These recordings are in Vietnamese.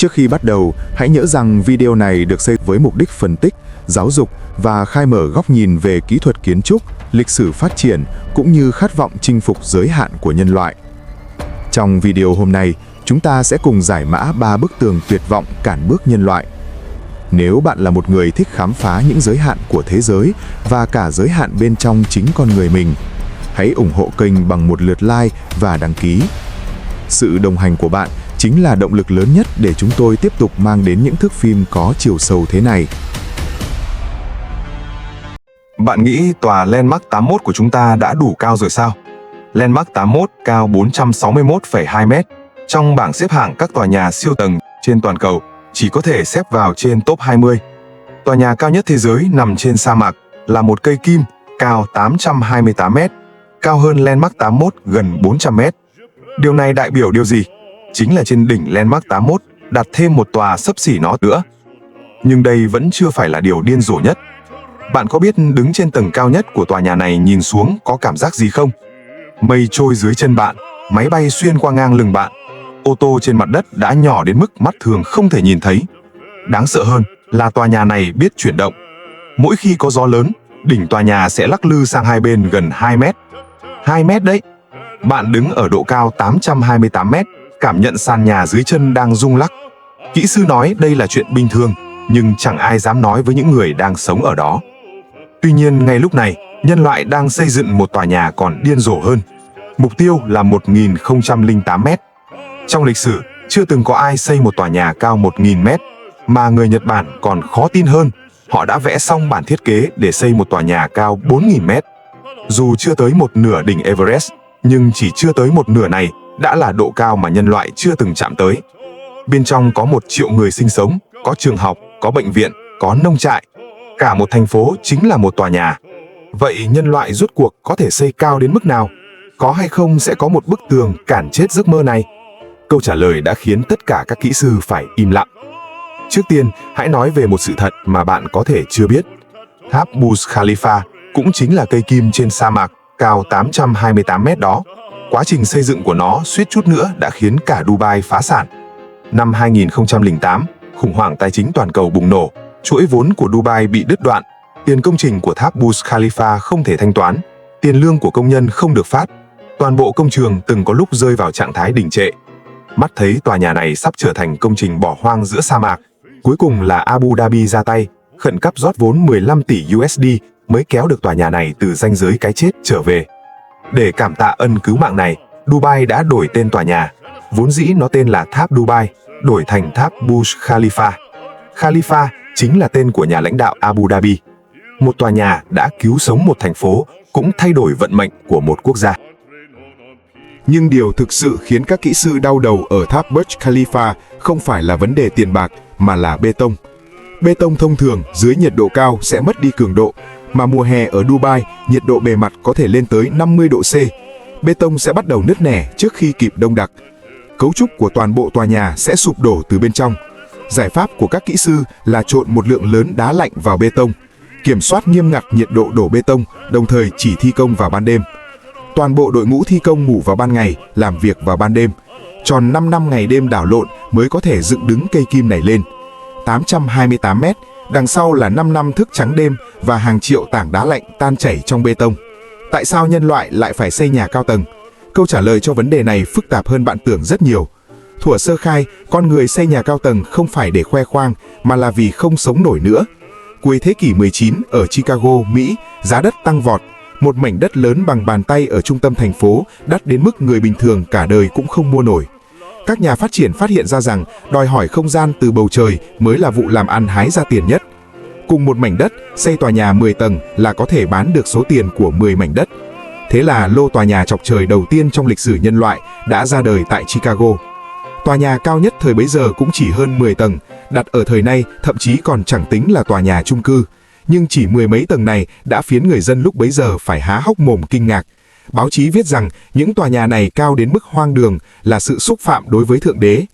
Trước khi bắt đầu, hãy nhớ rằng video này được xây với mục đích phân tích, giáo dục và khai mở góc nhìn về kỹ thuật kiến trúc, lịch sử phát triển cũng như khát vọng chinh phục giới hạn của nhân loại. Trong video hôm nay, chúng ta sẽ cùng giải mã 3 bức tường tuyệt vọng cản bước nhân loại. Nếu bạn là một người thích khám phá những giới hạn của thế giới và cả giới hạn bên trong chính con người mình, hãy ủng hộ kênh bằng một lượt like và đăng ký. Sự đồng hành của bạn chính là động lực lớn nhất để chúng tôi tiếp tục mang đến những thước phim có chiều sâu thế này. Bạn nghĩ tòa Landmark 81 của chúng ta đã đủ cao rồi sao? Landmark 81 cao 461,2 mét. Trong bảng xếp hạng các tòa nhà siêu tầng trên toàn cầu, chỉ có thể xếp vào trên top 20. Tòa nhà cao nhất thế giới nằm trên sa mạc là một cây kim cao 828 mét, cao hơn Landmark 81 gần 400 mét. Điều này đại biểu điều gì? Chính là trên đỉnh Landmark 81 đặt thêm một tòa xấp xỉ nó nữa. Nhưng đây vẫn chưa phải là điều điên rồ nhất. Bạn có biết đứng trên tầng cao nhất của tòa nhà này nhìn xuống có cảm giác gì không? Mây trôi dưới chân bạn, máy bay xuyên qua ngang lưng bạn. Ô tô trên mặt đất đã nhỏ đến mức mắt thường không thể nhìn thấy. Đáng sợ hơn là tòa nhà này biết chuyển động. Mỗi khi có gió lớn, đỉnh tòa nhà sẽ lắc lư sang hai bên gần 2 mét. 2 mét đấy! Bạn đứng ở độ cao 828 mét, cảm nhận sàn nhà dưới chân đang rung lắc. Kỹ sư nói đây là chuyện bình thường, nhưng chẳng ai dám nói với những người đang sống ở đó. Tuy nhiên, ngay lúc này, nhân loại đang xây dựng một tòa nhà còn điên rồ hơn. Mục tiêu là 1008 mét. Trong lịch sử, chưa từng có ai xây một tòa nhà cao 1000 mét, mà người Nhật Bản còn khó tin hơn. Họ đã vẽ xong bản thiết kế để xây một tòa nhà cao 4000 mét. Dù chưa tới một nửa đỉnh Everest, nhưng chỉ chưa tới một nửa này đã là độ cao mà nhân loại chưa từng chạm tới. Bên trong có 1 triệu người sinh sống, có trường học, có bệnh viện, có nông trại. Cả một thành phố chính là một tòa nhà. Vậy nhân loại rốt cuộc có thể xây cao đến mức nào? Có hay không sẽ có một bức tường cản chết giấc mơ này? Câu trả lời đã khiến tất cả các kỹ sư phải im lặng. Trước tiên, hãy nói về một sự thật mà bạn có thể chưa biết. Tháp Burj Khalifa cũng chính là cây kim trên sa mạc cao 828 mét đó. Quá trình xây dựng của nó suýt chút nữa đã khiến cả Dubai phá sản. Năm 2008, khủng hoảng tài chính toàn cầu bùng nổ. Chuỗi vốn của Dubai bị đứt đoạn. Tiền công trình của tháp Burj Khalifa không thể thanh toán. Tiền lương của công nhân không được phát. Toàn bộ công trường từng có lúc rơi vào trạng thái đình trệ. Mắt thấy tòa nhà này sắp trở thành công trình bỏ hoang giữa sa mạc. Cuối cùng là Abu Dhabi ra tay, khẩn cấp rót vốn 15 tỷ USD mới kéo được tòa nhà này từ ranh giới cái chết trở về. Để cảm tạ ân cứu mạng này, Dubai đã đổi tên tòa nhà. Vốn dĩ nó tên là Tháp Dubai, đổi thành Tháp Burj Khalifa. Khalifa chính là tên của nhà lãnh đạo Abu Dhabi. Một tòa nhà đã cứu sống một thành phố, cũng thay đổi vận mệnh của một quốc gia. Nhưng điều thực sự khiến các kỹ sư đau đầu ở tháp Burj Khalifa không phải là vấn đề tiền bạc, mà là bê tông. Bê tông thông thường dưới nhiệt độ cao sẽ mất đi cường độ, mà mùa hè ở Dubai, nhiệt độ bề mặt có thể lên tới 50 độ C. Bê tông sẽ bắt đầu nứt nẻ trước khi kịp đông đặc. Cấu trúc của toàn bộ tòa nhà sẽ sụp đổ từ bên trong. Giải pháp của các kỹ sư là trộn một lượng lớn đá lạnh vào bê tông, kiểm soát nghiêm ngặt nhiệt độ đổ bê tông, đồng thời chỉ thi công vào ban đêm. Toàn bộ đội ngũ thi công ngủ vào ban ngày, làm việc vào ban đêm. Tròn 5 năm ngày đêm đảo lộn mới có thể dựng đứng cây kim này lên. 828 mét, đằng sau là 5 năm thức trắng đêm và hàng triệu tảng đá lạnh tan chảy trong bê tông. Tại sao nhân loại lại phải xây nhà cao tầng? Câu trả lời cho vấn đề này phức tạp hơn bạn tưởng rất nhiều. Thuở sơ khai, con người xây nhà cao tầng không phải để khoe khoang, mà là vì không sống nổi nữa. Cuối thế kỷ 19 ở Chicago, Mỹ, giá đất tăng vọt. Một mảnh đất lớn bằng bàn tay ở trung tâm thành phố đắt đến mức người bình thường cả đời cũng không mua nổi. Các nhà phát triển phát hiện ra rằng đòi hỏi không gian từ bầu trời mới là vụ làm ăn hái ra tiền nhất. Cùng một mảnh đất, xây tòa nhà 10 tầng là có thể bán được số tiền của 10 mảnh đất. Thế là lô tòa nhà chọc trời đầu tiên trong lịch sử nhân loại đã ra đời tại Chicago. Tòa nhà cao nhất thời bấy giờ cũng chỉ hơn 10 tầng, đặt ở thời nay thậm chí còn chẳng tính là tòa nhà chung cư. Nhưng chỉ 10 mấy tầng này đã khiến người dân lúc bấy giờ phải há hốc mồm kinh ngạc. Báo chí viết rằng những tòa nhà này cao đến mức hoang đường, là sự xúc phạm đối với Thượng Đế.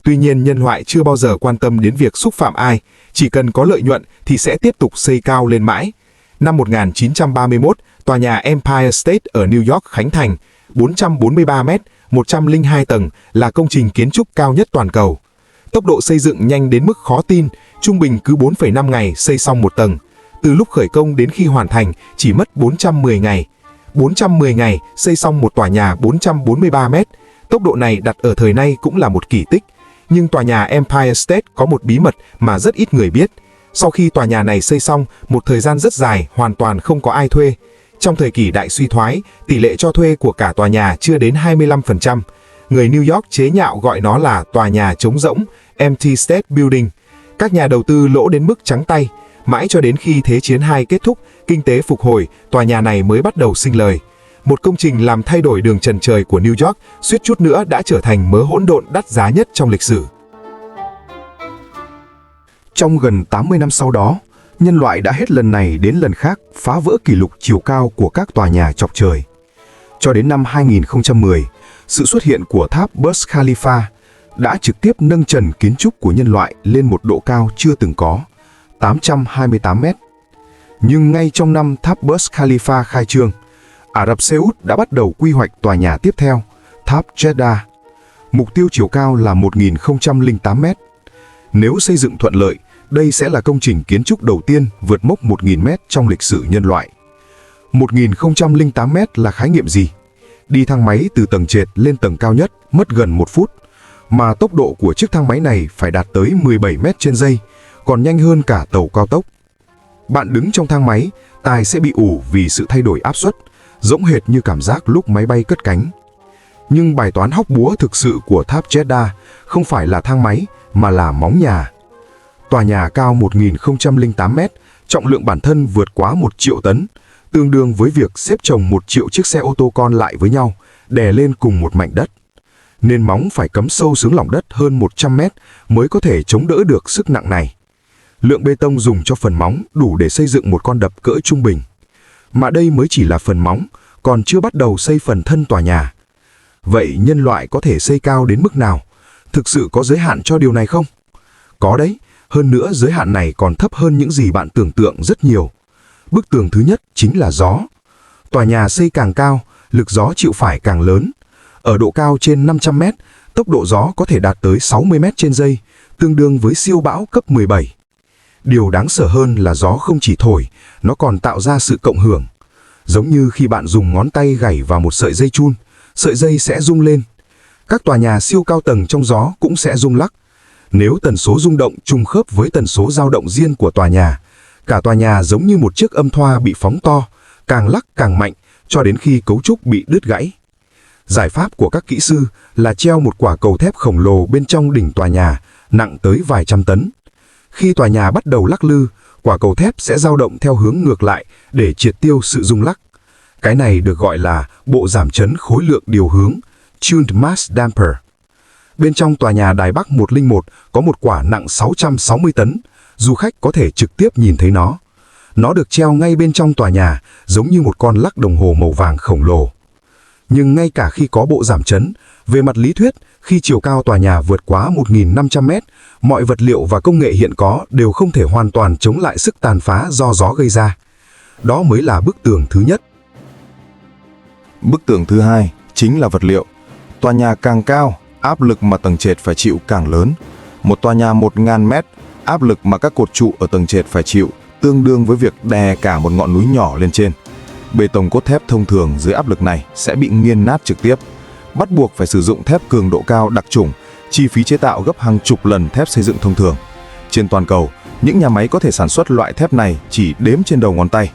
Tuy nhiên nhân loại chưa bao giờ quan tâm đến việc xúc phạm ai, chỉ cần có lợi nhuận thì sẽ tiếp tục xây cao lên mãi. Năm 1931, tòa nhà Empire State ở New York khánh thành, 443 mét, 102 tầng, là công trình kiến trúc cao nhất toàn cầu. Tốc độ xây dựng nhanh đến mức khó tin, trung bình cứ 4,5 ngày xây xong một tầng. Từ lúc khởi công đến khi hoàn thành chỉ mất 410 ngày. 410 ngày xây xong một tòa nhà 443 mét. Tốc độ này đặt ở thời nay cũng là một kỳ tích. Nhưng tòa nhà Empire State có một bí mật mà rất ít người biết. Sau khi tòa nhà này xây xong, một thời gian rất dài hoàn toàn không có ai thuê. Trong thời kỳ đại suy thoái, tỷ lệ cho thuê của cả tòa nhà chưa đến 25%. Người New York chế nhạo gọi nó là tòa nhà trống rỗng, Empty State Building. Các nhà đầu tư lỗ đến mức trắng tay. Mãi cho đến khi Thế chiến II kết thúc, kinh tế phục hồi, tòa nhà này mới bắt đầu sinh lời. Một công trình làm thay đổi đường trần trời của New York, suýt chút nữa đã trở thành mớ hỗn độn đắt giá nhất trong lịch sử. Trong gần 80 năm sau đó, nhân loại đã hết lần này đến lần khác phá vỡ kỷ lục chiều cao của các tòa nhà chọc trời. Cho đến năm 2010, sự xuất hiện của tháp Burj Khalifa đã trực tiếp nâng trần kiến trúc của nhân loại lên một độ cao chưa từng có, 828 mét. Nhưng ngay trong năm tháp Burj Khalifa khai trương, Ả Rập Xê Út đã bắt đầu quy hoạch tòa nhà tiếp theo, tháp Jeddah. Mục tiêu chiều cao là 1008 mét. Nếu xây dựng thuận lợi, đây sẽ là công trình kiến trúc đầu tiên vượt mốc 1000 mét trong lịch sử nhân loại. 1008 mét là khái niệm gì? Đi thang máy từ tầng trệt lên tầng cao nhất mất gần 1 phút, mà tốc độ của chiếc thang máy này phải đạt tới 17 mét trên giây, còn nhanh hơn cả tàu cao tốc. Bạn đứng trong thang máy, tai sẽ bị ù vì sự thay đổi áp suất, giống hệt như cảm giác lúc máy bay cất cánh. Nhưng bài toán hóc búa thực sự của tháp Jeddah không phải là thang máy, mà là móng nhà. Tòa nhà cao 1008 mét, trọng lượng bản thân vượt quá 1 triệu tấn, tương đương với việc xếp chồng 1 triệu chiếc xe ô tô con lại với nhau, đè lên cùng một mảnh đất. Nên móng phải cắm sâu xuống lòng đất hơn 100 mét mới có thể chống đỡ được sức nặng này. Lượng bê tông dùng cho phần móng đủ để xây dựng một con đập cỡ trung bình. Mà đây mới chỉ là phần móng, còn chưa bắt đầu xây phần thân tòa nhà. Vậy nhân loại có thể xây cao đến mức nào? Thực sự có giới hạn cho điều này không? Có đấy, hơn nữa giới hạn này còn thấp hơn những gì bạn tưởng tượng rất nhiều. Bức tường thứ nhất chính là gió. Tòa nhà xây càng cao, lực gió chịu phải càng lớn. Ở độ cao trên 500 mét, tốc độ gió có thể đạt tới 60 mét trên giây, tương đương với siêu bão cấp 17. Điều đáng sợ hơn là gió không chỉ thổi, nó còn tạo ra sự cộng hưởng. Giống như khi bạn dùng ngón tay gảy vào một sợi dây chun, sợi dây sẽ rung lên. Các tòa nhà siêu cao tầng trong gió cũng sẽ rung lắc. Nếu tần số rung động trùng khớp với tần số dao động riêng của tòa nhà, cả tòa nhà giống như một chiếc âm thoa bị phóng to, càng lắc càng mạnh, cho đến khi cấu trúc bị đứt gãy. Giải pháp của các kỹ sư là treo một quả cầu thép khổng lồ bên trong đỉnh tòa nhà, nặng tới vài trăm tấn. Khi tòa nhà bắt đầu lắc lư, quả cầu thép sẽ dao động theo hướng ngược lại để triệt tiêu sự rung lắc. Cái này được gọi là bộ giảm chấn khối lượng điều hướng, Tuned Mass Damper. Bên trong tòa nhà Đài Bắc 101 có một quả nặng 660 tấn, du khách có thể trực tiếp nhìn thấy nó. Nó được treo ngay bên trong tòa nhà, giống như một con lắc đồng hồ màu vàng khổng lồ. Nhưng ngay cả khi có bộ giảm chấn, về mặt lý thuyết, khi chiều cao tòa nhà vượt quá 1.500 mét, mọi vật liệu và công nghệ hiện có đều không thể hoàn toàn chống lại sức tàn phá do gió gây ra. Đó mới là bức tường thứ nhất. Bức tường thứ hai chính là vật liệu. Tòa nhà càng cao, áp lực mà tầng trệt phải chịu càng lớn. Một tòa nhà 1.000 mét, áp lực mà các cột trụ ở tầng trệt phải chịu tương đương với việc đè cả một ngọn núi nhỏ lên trên. Bê tông cốt thép thông thường dưới áp lực này sẽ bị nghiền nát trực tiếp. Bắt buộc phải sử dụng thép cường độ cao đặc chủng, chi phí chế tạo gấp hàng chục lần thép xây dựng thông thường. Trên toàn cầu, những nhà máy có thể sản xuất loại thép này chỉ đếm trên đầu ngón tay.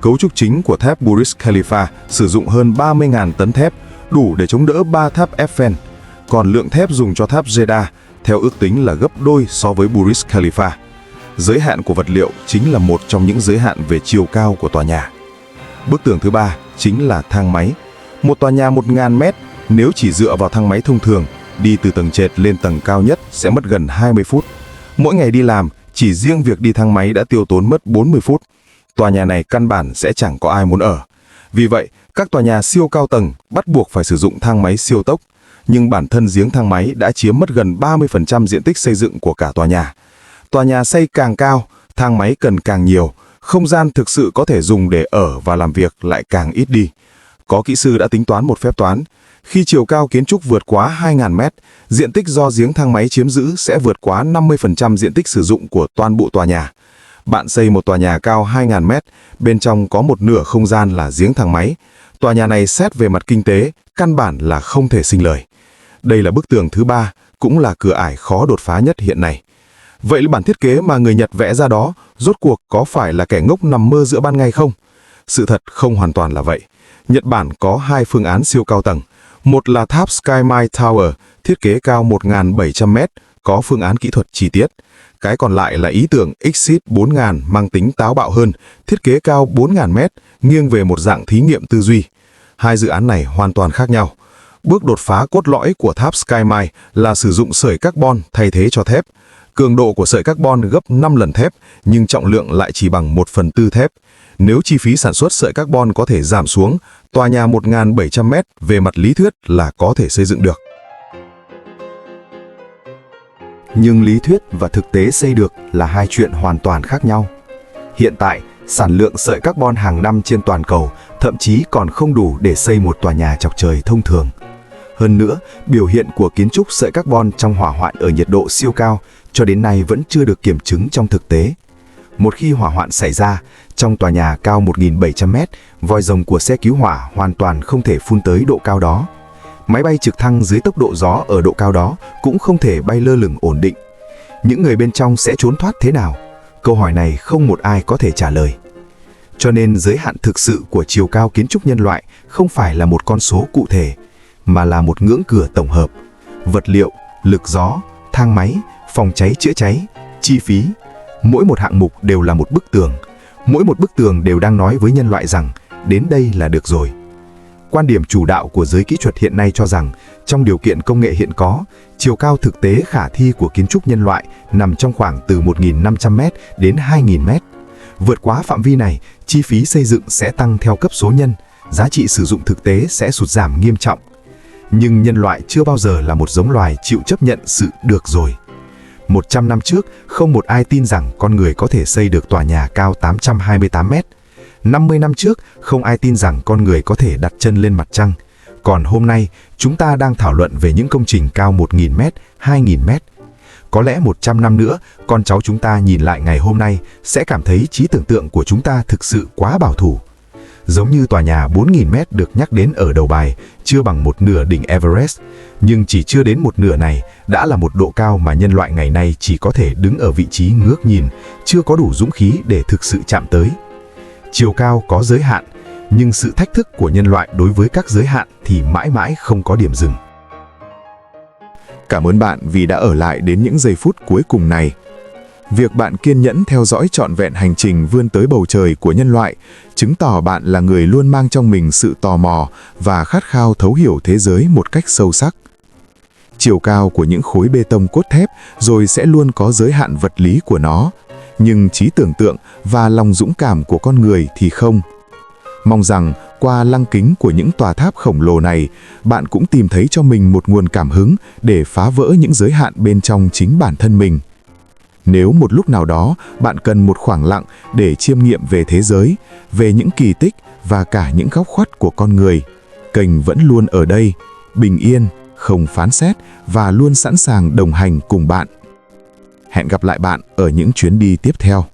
Cấu trúc chính của tháp Burj Khalifa sử dụng hơn 30.000 tấn thép, đủ để chống đỡ 3 tháp Eiffel. Còn lượng thép dùng cho tháp Jeddah theo ước tính là gấp đôi so với Burj Khalifa. Giới hạn của vật liệu chính là một trong những giới hạn về chiều cao của tòa nhà. Bức tường thứ ba chính là thang máy. Một tòa nhà 1.000 mét, nếu chỉ dựa vào thang máy thông thường, đi từ tầng trệt lên tầng cao nhất sẽ mất gần 20 phút. Mỗi ngày đi làm, chỉ riêng việc đi thang máy đã tiêu tốn mất 40 phút. Tòa nhà này căn bản sẽ chẳng có ai muốn ở. Vì vậy, các tòa nhà siêu cao tầng bắt buộc phải sử dụng thang máy siêu tốc. Nhưng bản thân giếng thang máy đã chiếm mất gần 30% diện tích xây dựng của cả tòa nhà. Tòa nhà xây càng cao, thang máy cần càng nhiều, không gian thực sự có thể dùng để ở và làm việc lại càng ít đi. Có kỹ sư đã tính toán một phép toán. Khi chiều cao kiến trúc vượt quá 2.000 mét, diện tích do giếng thang máy chiếm giữ sẽ vượt quá 50% diện tích sử dụng của toàn bộ tòa nhà. Bạn xây một tòa nhà cao 2.000 mét, bên trong có một nửa không gian là giếng thang máy. Tòa nhà này xét về mặt kinh tế, căn bản là không thể sinh lời. Đây là bức tường thứ 3, cũng là cửa ải khó đột phá nhất hiện nay. Vậy là bản thiết kế mà người Nhật vẽ ra đó, rốt cuộc có phải là kẻ ngốc nằm mơ giữa ban ngày không? Sự thật không hoàn toàn là vậy. Nhật Bản có 2 phương án siêu cao tầng. Một là tháp SkyMile Tower, thiết kế cao 1.700 mét, có phương án kỹ thuật chi tiết. Cái còn lại là ý tưởng Exit 4000 mang tính táo bạo hơn, thiết kế cao 4.000 mét, nghiêng về một dạng thí nghiệm tư duy. Hai dự án này hoàn toàn khác nhau. Bước đột phá cốt lõi của tháp SkyMile là sử dụng sợi carbon thay thế cho thép. Cường độ của sợi carbon gấp 5 lần thép, nhưng trọng lượng lại chỉ bằng 1/4 thép. Nếu chi phí sản xuất sợi carbon có thể giảm xuống, tòa nhà 1.700 mét về mặt lý thuyết là có thể xây dựng được. Nhưng lý thuyết và thực tế xây được là hai chuyện hoàn toàn khác nhau. Hiện tại, sản lượng sợi carbon hàng năm trên toàn cầu thậm chí còn không đủ để xây một tòa nhà chọc trời thông thường. Hơn nữa, biểu hiện của kiến trúc sợi carbon trong hỏa hoạn ở nhiệt độ siêu cao cho đến nay vẫn chưa được kiểm chứng trong thực tế. Một khi hỏa hoạn xảy ra, trong tòa nhà cao 1.700 mét, vòi rồng của xe cứu hỏa hoàn toàn không thể phun tới độ cao đó. Máy bay trực thăng dưới tốc độ gió ở độ cao đó cũng không thể bay lơ lửng ổn định. Những người bên trong sẽ trốn thoát thế nào? Câu hỏi này không một ai có thể trả lời. Cho nên giới hạn thực sự của chiều cao kiến trúc nhân loại không phải là một con số cụ thể, mà là một ngưỡng cửa tổng hợp. Vật liệu, lực gió, thang máy, phòng cháy chữa cháy, chi phí. Mỗi một hạng mục đều là một bức tường. Mỗi một bức tường đều đang nói với nhân loại rằng đến đây là được rồi. Quan điểm chủ đạo của giới kỹ thuật hiện nay cho rằng trong điều kiện công nghệ hiện có, chiều cao thực tế khả thi của kiến trúc nhân loại nằm trong khoảng từ 1.500m đến 2.000m. Vượt quá phạm vi này, chi phí xây dựng sẽ tăng theo cấp số nhân, giá trị sử dụng thực tế sẽ sụt giảm nghiêm trọng. Nhưng nhân loại chưa bao giờ là một giống loài chịu chấp nhận sự được rồi. 100 năm trước, không một ai tin rằng con người có thể xây được tòa nhà cao 828 mét. 50 năm trước, không ai tin rằng con người có thể đặt chân lên mặt trăng. Còn hôm nay, chúng ta đang thảo luận về những công trình cao 1.000 mét, 2.000 mét. Có lẽ 100 năm nữa, con cháu chúng ta nhìn lại ngày hôm nay sẽ cảm thấy trí tưởng tượng của chúng ta thực sự quá bảo thủ. Giống như tòa nhà 4.000 mét được nhắc đến ở đầu bài, chưa bằng một nửa đỉnh Everest, nhưng chỉ chưa đến một nửa này đã là một độ cao mà nhân loại ngày nay chỉ có thể đứng ở vị trí ngước nhìn, chưa có đủ dũng khí để thực sự chạm tới. Chiều cao có giới hạn, nhưng sự thách thức của nhân loại đối với các giới hạn thì mãi mãi không có điểm dừng. Cảm ơn bạn vì đã ở lại đến những giây phút cuối cùng này. Việc bạn kiên nhẫn theo dõi trọn vẹn hành trình vươn tới bầu trời của nhân loại chứng tỏ bạn là người luôn mang trong mình sự tò mò và khát khao thấu hiểu thế giới một cách sâu sắc. Chiều cao của những khối bê tông cốt thép rồi sẽ luôn có giới hạn vật lý của nó, nhưng trí tưởng tượng và lòng dũng cảm của con người thì không. Mong rằng qua lăng kính của những tòa tháp khổng lồ này, bạn cũng tìm thấy cho mình một nguồn cảm hứng để phá vỡ những giới hạn bên trong chính bản thân mình. Nếu một lúc nào đó bạn cần một khoảng lặng để chiêm nghiệm về thế giới, về những kỳ tích và cả những góc khuất của con người, kênh vẫn luôn ở đây, bình yên, không phán xét và luôn sẵn sàng đồng hành cùng bạn. Hẹn gặp lại bạn ở những chuyến đi tiếp theo.